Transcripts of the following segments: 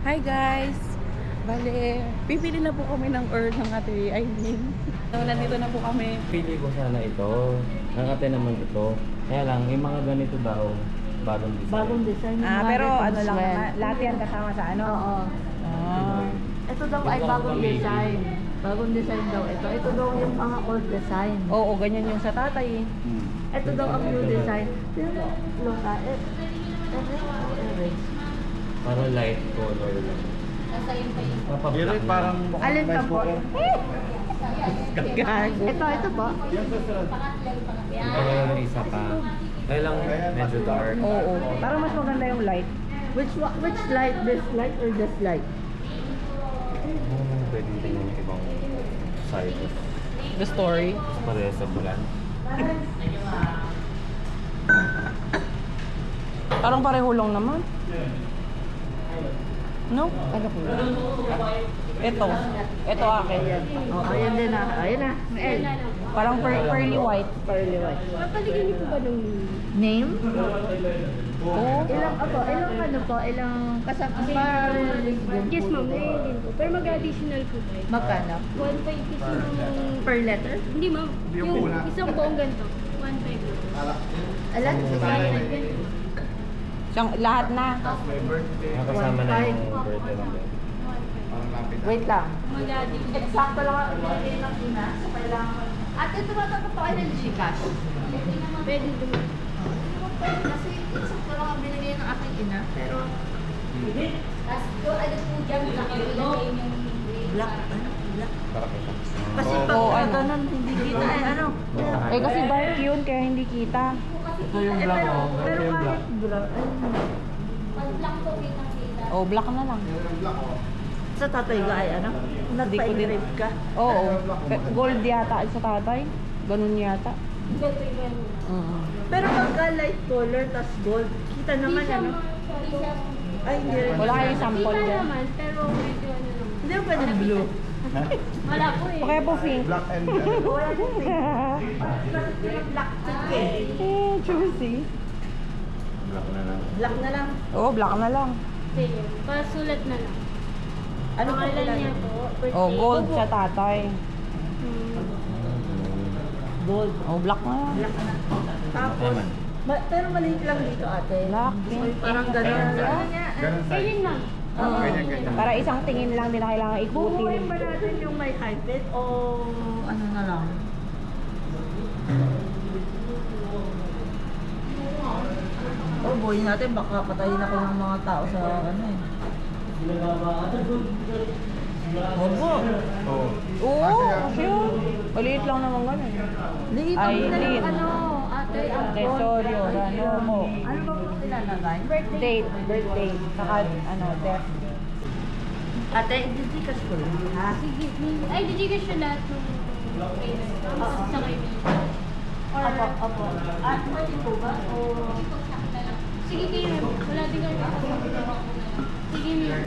Hi guys! Bale, bibili na po kami ng urn ng ate Aileen. So, nandito na po kami. Pili ko sana ito. Ang ate naman ito. Kaya lang, yung mga ganito daw, bagong design. Bagong design. Pero ano lang, lahat yan kasama sa ano? Oo. Ito daw ay bagong design. Bagong design daw ito. Ito daw yung mga old design. Oo, ganyan yung sa tatay. Ito daw ang new design. Pero, Loka, Para light color lang. Pero parang alin pa po? Gago. Ito po. Pero yung isa pa. Kaya lang, medyo dark. Oo, parang mas maganda yung light. Which light? This light or this light? Pwede tingnan yung ibang side. The story. Mas parehas sa bulan. Parang pareho lang naman. No? Ano po? Ito akin. Oh, ayan din na. Ayan na. L. Parang pearly white. Pearly white. Papaligyan niyo po ba ng Name? Oo. Ilang ano po? Ilang kasama? Yes ma'am, ngayon din po. Pero mag-additional po tayo. Magkano? 1.5 is yung... Per letter? Hindi ma'am, yung isang buong ganito. 1.5. Alam? Siyang, lahat na. Nakasama na yung birthday ng birthday. Wait lang. Mag-additional. Eksakto lang ang binigay ng ina. So, kailangan... At ito tumatanggap pa kayo ng Gcash. Pwede din. Kasi eksakto lang ang binigay ng aking ina. Pero... Black. Para kita. Kasi pag Oo, ano? ganun, hindi kita ay ano. Eh kasi dark yun, kaya hindi kita. Ito yung black mo. Ito Pero yung black. kahit black. Oh, black na lang. Sa tatay ka ay ano? Nagpa-engrave ka. Oo. Gold yata sa tatay. Ganun yata. Ganito yan. Pero pagka light color tas gold, kita naman ano? Ay, hindi rin. Wala kayong sample Kita dyan. naman, pero medyo ano lang. Hindi mo pwede blue. Wala po eh. Okay po, pink. black and Wala din pink. Black pink eh. Juicy. Black na lang. Black na lang. Oo, black na lang. Sige, pasulat na lang. Ano pa Pangalan niya po. Birthday. Oh, gold sa tatay. Hmm. Gold. Oh, black na lang. Black na. Tapos, Naman. pero maliit lang dito ate. Black, pink. Parang gano'n. ganun size. Ganyan lang. Oo. Ganyan. Para isang tingin lang, din na kailangan Bubuhin ikutin. ba natin yung may carpet o ano na lang? Oh, buhin natin. Baka patayin ako ng mga tao sa ano eh. Opo. Oo. Oo, kasi yun. Maliit lang naman ganun. Liitan mo na lang Aileen. ano, ate, ang Tesoryo, Ranomo. Ano ba po ilalagay? Date, birthday, saka ano, death. Ate, i-discuss ko lang. Ha? Sige. Ay, digigas siya lahat ng payment. Sa kaibigan. Or, Opo. At pwede po ba? O... sige kayo ma'am. Wala din kayo. Sige ma'am.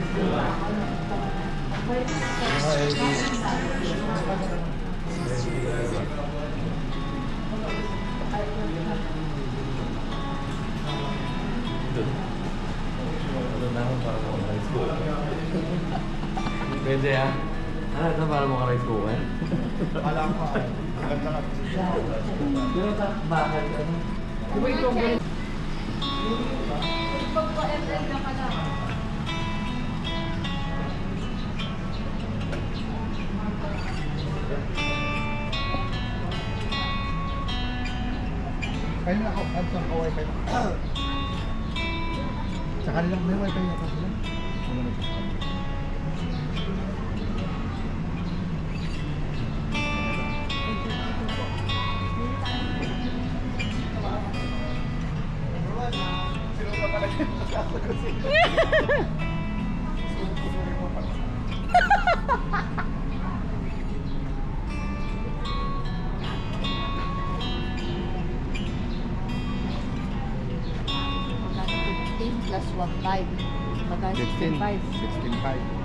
Ano na ako para mo rice cooker. Pwede ah. Ano ito para mo rice cooker? Alam ko. Ganda ka. Pero bakit? Ano? Pagpa-FL na ka na. Kaya na ako, at saan ka wifi na? Sa kanilang may wifi na kasi. Plus 1.5. Magkano 16. 16.5? 16.5.